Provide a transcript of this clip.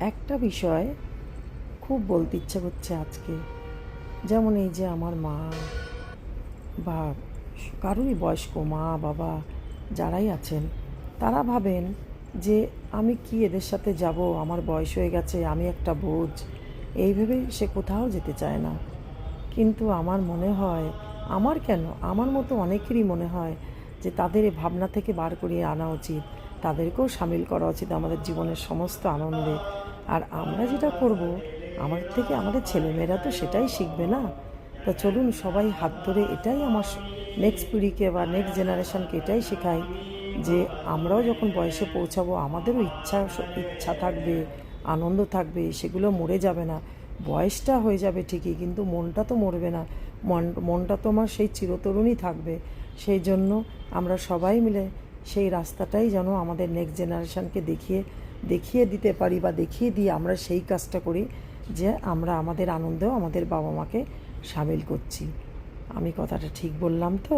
একটা বিষয় খুব বলতে ইচ্ছে করছে আজকে। যেমন এই যে আমার মা বা কারোরই বয়স্ক মা বাবা যারাই আছেন, তারা ভাবেন যে আমি কি এদের সাথে যাব, আমার বয়স হয়ে গেছে, আমি একটা বোঝ, এই ভেবেই সে কোথাও যেতে চায় না। কিন্তু আমার মনে হয়, আমার কেন, আমার মতো অনেকেরই মনে হয় যে তাদের এই ভাবনা থেকে বার করিয়ে আনা উচিত, তাদেরকেও সামিল করা উচিত আমাদের জীবনের সমস্ত আনন্দে। আর আমরা যেটা করব, আমাদের থেকে আমাদের ছেলেমেয়েরা তো সেটাই শিখবে না? তা চলুন সবাই হাত ধরে, এটাই আমার নেক্সট পিঢ়িকে বা নেক্সট জেনারেশনকে এটাই শেখাই যে আমরাও যখন বয়সে পৌঁছাবো আমাদেরও ইচ্ছা থাকবে, আনন্দ থাকবে, সেগুলো মরে যাবে না। বয়সটা হয়ে যাবে ঠিকই, কিন্তু মনটা তো মরবে না। মনটা তো আমার সেই চিরতরুণই থাকবে। সেই জন্য আমরা সবাই মিলে সেই রাস্তাটাই যেন আমাদের নেক্সট জেনারেশনকে দেখিয়ে দেখিয়ে দিতে পারি, বা দেখিয়ে দিয়ে আমরা সেই কাজটা করি যে আমরা আমাদের আনন্দেও আমাদের বাবা মাকে সামিল করছি। আমি কথাটা ঠিক বললাম তো?